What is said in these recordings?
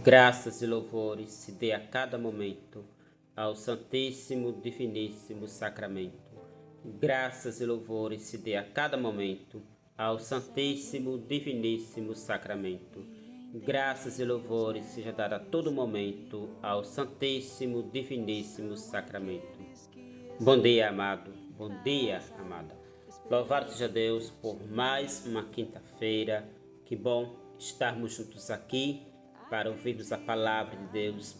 Graças e louvores se dê a cada momento ao Santíssimo Diviníssimo Sacramento. Graças e louvores se dê a cada momento ao Santíssimo Diviníssimo Sacramento. Graças e louvores seja dado a todo momento ao Santíssimo Diviníssimo Sacramento. Bom dia, amado. Bom dia, amada. Louvado seja Deus por mais uma quinta-feira. Que bom estarmos juntos aqui para ouvirmos a palavra de Deus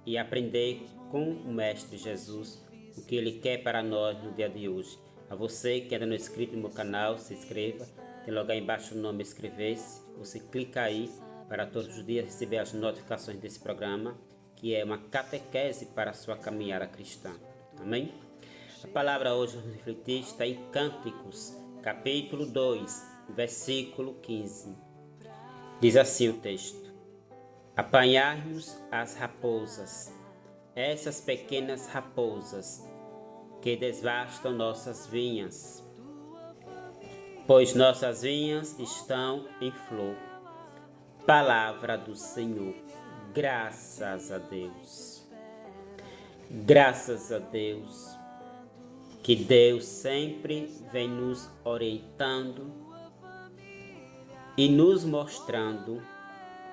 e aprender com o Mestre Jesus o que Ele quer para nós no dia de hoje. A você que ainda não é inscrito no meu canal, se inscreva. Tem logo aí embaixo o nome inscrever-se. Você clica aí para todos os dias receber as notificações desse programa, que é uma catequese para a sua caminhada cristã. Amém? A palavra hoje vamos refletir está em Cânticos, capítulo 2, versículo 15. Diz assim o texto: apanhai-nos as raposas, essas pequenas raposas que devastam nossas vinhas, pois nossas vinhas estão em flor. Palavra do Senhor. Graças a Deus. Graças a Deus. Que Deus sempre vem nos orientando e nos mostrando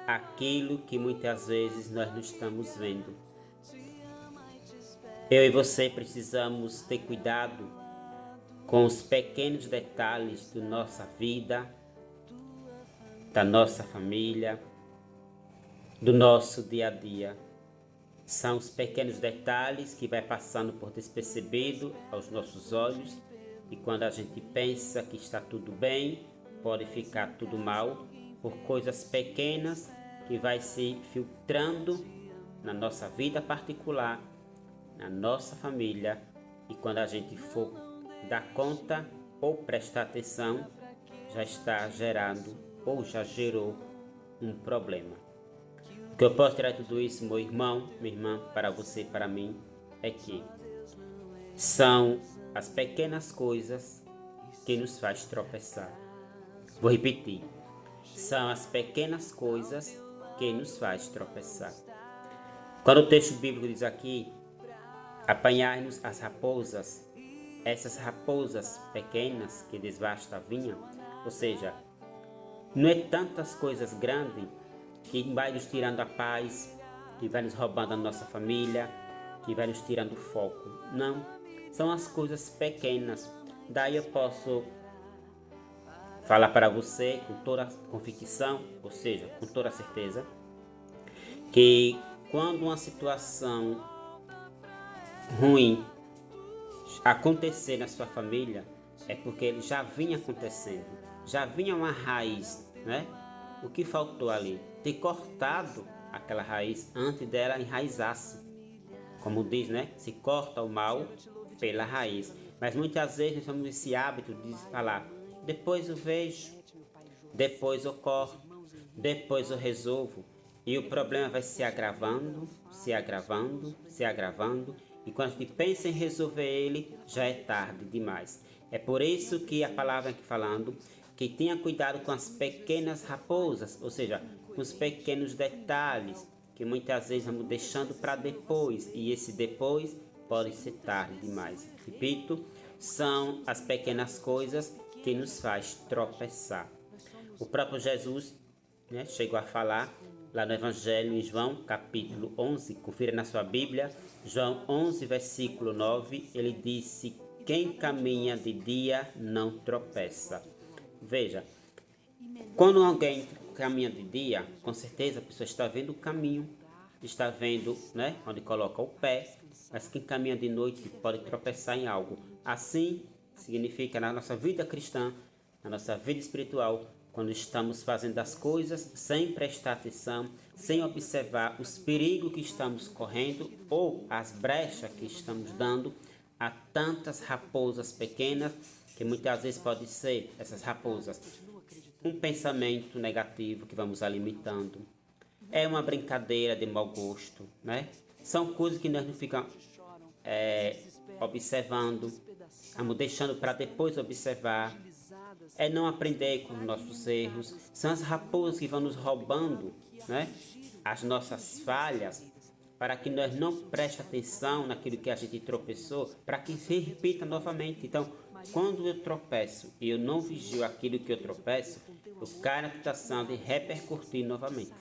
aquilo que muitas vezes nós não estamos vendo. Eu e você precisamos ter cuidado com os pequenos detalhes da nossa vida, da nossa família, do nosso dia a dia. São os pequenos detalhes que vai passando por despercebido aos nossos olhos, e quando a gente pensa que está tudo bem, pode ficar tudo mal por coisas pequenas que vai se filtrando na nossa vida particular, na nossa família, e quando a gente for dar conta ou prestar atenção, já está gerando ou já gerou um problema. O que eu posso tirar de tudo isso, meu irmão, minha irmã, para você e para mim, é que são as pequenas coisas que nos faz tropeçar. Vou repetir. São as pequenas coisas que nos faz tropeçar. Quando o texto bíblico diz aqui, apanhai-nos as raposas, essas raposas pequenas que desvastam a vinha, ou seja, não é tantas coisas grandes que vai nos tirando a paz, que vai nos roubando a nossa família, que vai nos tirando o foco. Não, são as coisas pequenas. Daí eu posso falar para você com toda convicção, ou seja, com toda certeza, que quando uma situação ruim acontecer na sua família, é porque ele já vinha acontecendo, já vinha uma raiz, né? O que faltou ali? Ter cortado aquela raiz antes dela enraizasse. Como diz, né? Se corta o mal pela raiz. Mas muitas vezes nós temos esse hábito de falar: depois eu vejo, depois eu corto, depois eu resolvo. E o problema vai se agravando, se agravando, se agravando. E quando a gente pensa em resolver ele, já é tarde demais. É por isso que a palavra aqui falando que tenha cuidado com as pequenas raposas, ou seja, com os pequenos detalhes, que muitas vezes vamos deixando para depois, e esse depois pode ser tarde demais. Repito, são as pequenas coisas que nos faz tropeçar. O próprio Jesus, né, chegou a falar lá no Evangelho em João, capítulo 11, confira na sua Bíblia, João 11, versículo 9, ele disse: quem caminha de dia não tropeça. Veja, quando alguém caminha de dia, com certeza a pessoa está vendo o caminho, está vendo, né, onde coloca o pé, mas quem caminha de noite pode tropeçar em algo. Assim significa na nossa vida cristã, na nossa vida espiritual, quando estamos fazendo as coisas sem prestar atenção, sem observar os perigos que estamos correndo ou as brechas que estamos dando a tantas raposas pequenas, que muitas vezes pode ser essas raposas um pensamento negativo que vamos alimentando, é uma brincadeira de mau gosto, né? São coisas que nós não ficamos observando, vamos deixando para depois observar, é não aprender com os nossos erros, são as raposas que vão nos roubando, né? as nossas falhas, para que nós não preste atenção naquilo que a gente tropeçou, para que se repita novamente. Então, quando eu tropeço e eu não vigio aquilo que eu tropeço, eu caio na tentação de repercutir novamente.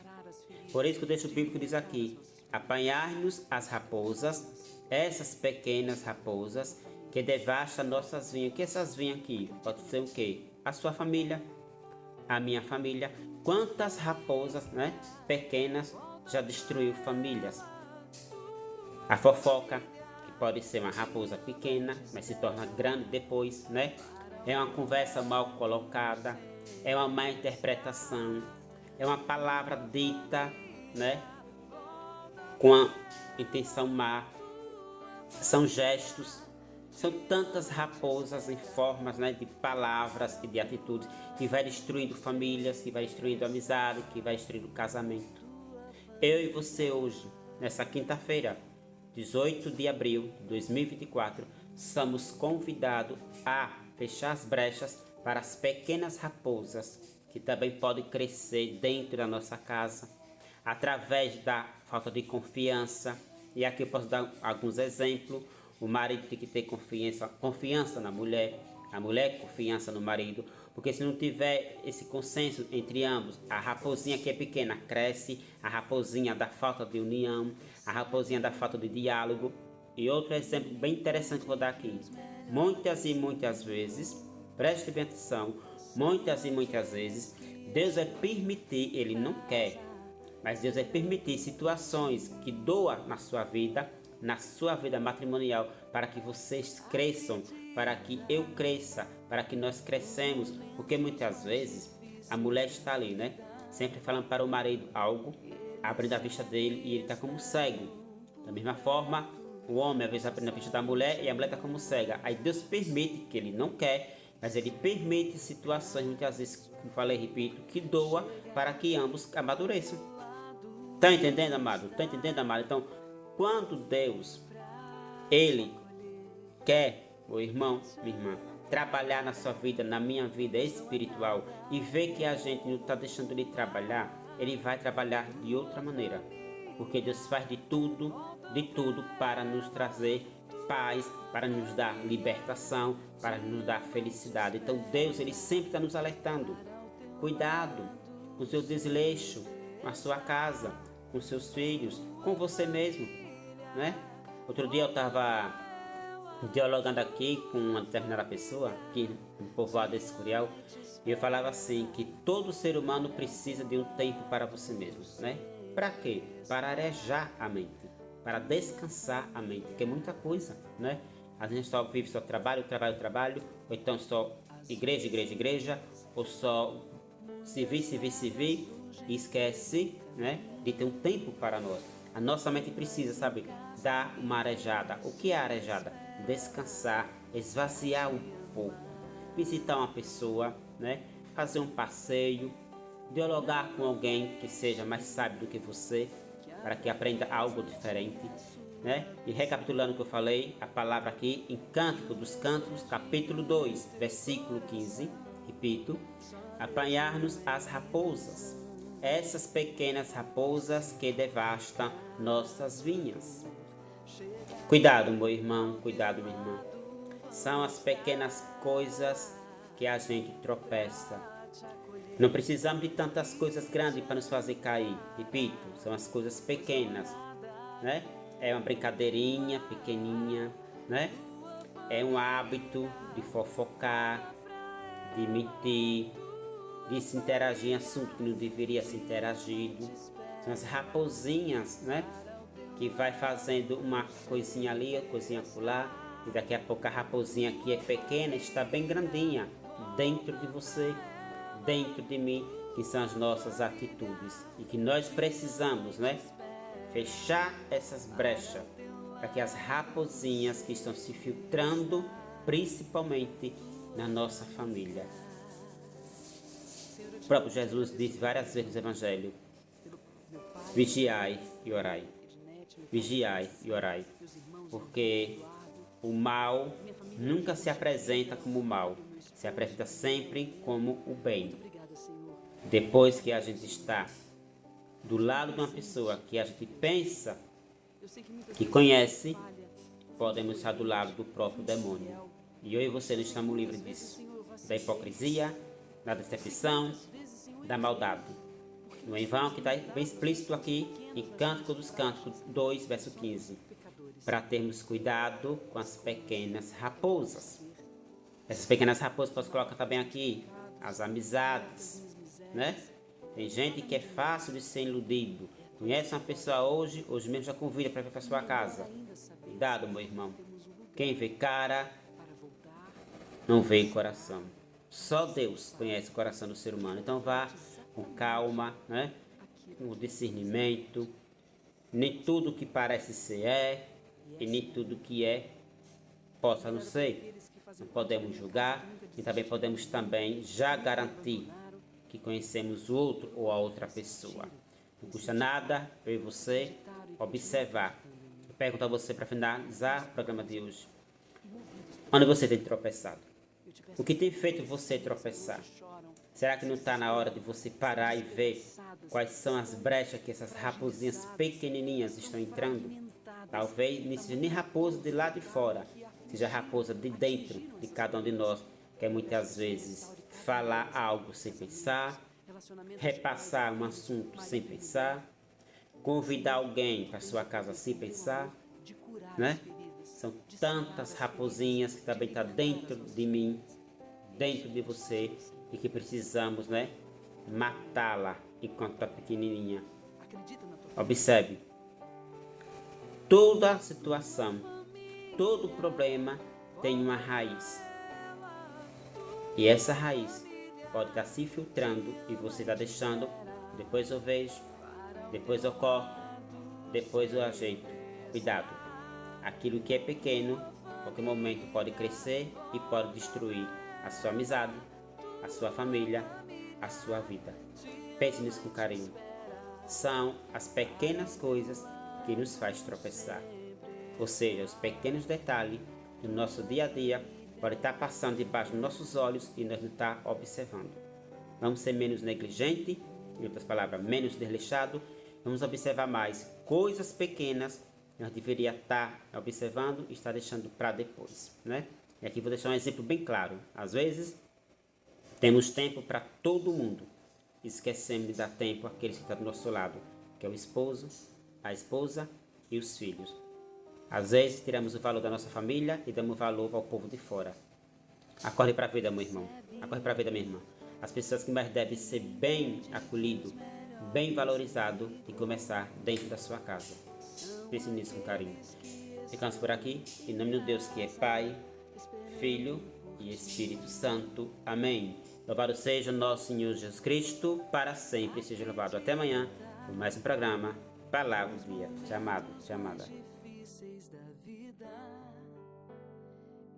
Por isso que o texto bíblico diz aqui: apanhar-nos as raposas, essas pequenas raposas que devastam nossas vinhas. O que essas vinhas aqui? Pode ser o quê? A sua família, a minha família. Quantas raposas, né, pequenas já destruiu famílias? A fofoca, que pode ser uma raposa pequena, mas se torna grande depois, né? É uma conversa mal colocada, é uma má interpretação, é uma palavra dita, né, com a intenção má. São gestos, são tantas raposas em formas, né, de palavras e de atitudes que vai destruindo famílias, que vai destruindo amizade, que vai destruindo casamento. Eu e você hoje, nessa quinta-feira, 18 de abril de 2024, somos convidados a fechar as brechas para as pequenas raposas que também podem crescer dentro da nossa casa, através da falta de confiança. E aqui eu posso dar alguns exemplos. O marido tem que ter confiança na mulher, a mulher confiança no marido, porque se não tiver esse consenso entre ambos, a raposinha que é pequena cresce, a raposinha da falta de união, a raposinha da falta de diálogo. E outro exemplo bem interessante que eu vou dar aqui: muitas e muitas vezes, preste bem atenção, muitas e muitas vezes, Deus vai permitir, Ele não quer, mas Deus vai permitir situações que doam na sua vida matrimonial, para que vocês cresçam, para que eu cresça, para que nós crescemos, porque muitas vezes a mulher está ali, né, sempre falando para o marido algo, abrindo a vista dele e ele está como cego. Da mesma forma, o homem às vezes abre a vista da mulher e a mulher está como cega. Aí Deus permite, que Ele não quer, mas Ele permite situações, muitas vezes, como falei, repito, que doa para que ambos amadureçam. Tá entendendo, amado? Tá entendendo, amado? Então, quando Deus, Ele quer, meu irmão, minha irmã, trabalhar na sua vida, na minha vida espiritual, e ver que a gente não está deixando Ele trabalhar, Ele vai trabalhar de outra maneira. Porque Deus faz de tudo para nos trazer paz, para nos dar libertação, para nos dar felicidade. Então Deus, Ele sempre está nos alertando. Cuidado com o seu desleixo, com a sua casa, com seus filhos, com você mesmo, né? Outro dia eu estava dialogando aqui com uma determinada pessoa, aqui no povoado desse Curial, e eu falava assim, que todo ser humano precisa de um tempo para você mesmo, né? Para quê? Para arejar a mente, para descansar a mente, que é muita coisa, né? A gente só vive só trabalho, ou então só igreja, ou só servir, e esquece, né, de ter um tempo para nós. A nossa mente precisa, sabe, dar uma arejada. O que é arejada? Descansar, esvaziar um pouco, visitar uma pessoa, né, fazer um passeio, dialogar com alguém que seja mais sábio do que você, para que aprenda algo diferente, né? E recapitulando o que eu falei, a palavra aqui em Cântico dos Cânticos, capítulo 2, versículo 15, repito: apanhar-nos as raposas, essas pequenas raposas que devastam nossas vinhas. Cuidado, meu irmão, cuidado, minha irmã. São as pequenas coisas que a gente tropeça. Não precisamos de tantas coisas grandes para nos fazer cair. Repito, são as coisas pequenas, né? É uma brincadeirinha pequenininha, né? É um hábito de fofocar, de mentir, de se interagir em assunto que não deveria ser interagido. São as raposinhas, né, que vai fazendo uma coisinha ali, uma coisinha acolá, e daqui a pouco a raposinha que é pequena está bem grandinha dentro de você, dentro de mim, que são as nossas atitudes, e que nós precisamos, né, fechar essas brechas para que as raposinhas que estão se filtrando, principalmente na nossa família. O próprio Jesus disse várias vezes no Evangelho: vigiai e orai. Vigiai e orai. Porque o mal nunca se apresenta como o mal, se apresenta sempre como o bem. Depois que a gente está do lado de uma pessoa que a gente pensa que conhece, podemos estar do lado do próprio demônio. E eu e você não estamos livres disso. Da hipocrisia, da decepção, da maldade. Não é em vão que está bem explícito aqui em Cântico dos Cânticos 2, verso 15. Para termos cuidado com as pequenas raposas. Essas pequenas raposas, posso colocar também aqui as amizades, né? Tem gente que é fácil de ser iludido. Conhece uma pessoa hoje mesmo já convida para vir para sua casa. Cuidado, meu irmão. Quem vê cara, não vê coração. Só Deus conhece o coração do ser humano. Então vá com calma, né? Com discernimento. Nem tudo que parece ser é, e nem tudo que é possa não ser. Não podemos julgar e também podemos já garantir que conhecemos o outro ou a outra pessoa. Não custa nada eu e você observar. Eu pergunto a você para finalizar o programa de hoje. Onde você tem tropeçado? O que tem feito você tropeçar? Será que não está na hora de você parar e ver quais são as brechas que essas raposinhas pequenininhas estão entrando? Talvez não seja nem raposa de lá de fora, seja raposa de dentro de cada um de nós, que é muitas vezes falar algo sem pensar, repassar um assunto sem pensar, convidar alguém para sua casa sem pensar, né? São tantas raposinhas que também estão dentro de mim, dentro de você, e que precisamos, né, matá-la enquanto está pequenininha. Observe, toda situação, todo problema tem uma raiz. E essa raiz pode estar se filtrando e você está deixando, depois eu vejo, depois eu corto, depois eu ajeito. Cuidado, aquilo que é pequeno, em qualquer momento pode crescer e pode destruir a sua amizade, a sua família, a sua vida. Pense nisso com carinho. São as pequenas coisas que nos faz tropeçar. Ou seja, os pequenos detalhes do nosso dia a dia podem estar passando debaixo dos nossos olhos e nós não estamos observando. Vamos ser menos negligentes, em outras palavras, menos desleixados. Vamos observar mais coisas pequenas que nós deveríamos estar observando e estar deixando para depois, né? E aqui vou deixar um exemplo bem claro. Às vezes, temos tempo para todo mundo. Esquecemos de dar tempo àqueles que estão do nosso lado, que é o esposo, a esposa e os filhos. Às vezes, tiramos o valor da nossa família e damos valor ao povo de fora. Acorde para a vida, meu irmão. Acorde para a vida, minha irmã. As pessoas que mais devem ser bem acolhidas, bem valorizadas e começar dentro da sua casa. Pense nisso com carinho. Ficamos por aqui. Em nome de Deus, que é Pai, Filho e Espírito Santo. Amém. Louvado seja o nosso Senhor Jesus Cristo, para sempre seja louvado. Até amanhã, por mais um programa, Palavra do Dia. Te amado, te amada.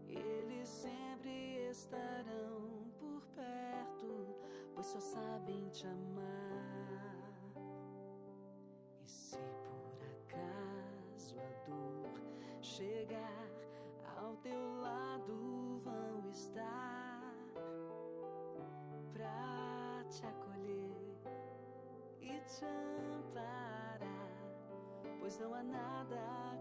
Eles sempre estarão por perto, pois só sabem te amar. E se por acaso a dor chegar ao teu lado, vão estar pra te acolher e te amparar, pois não há nada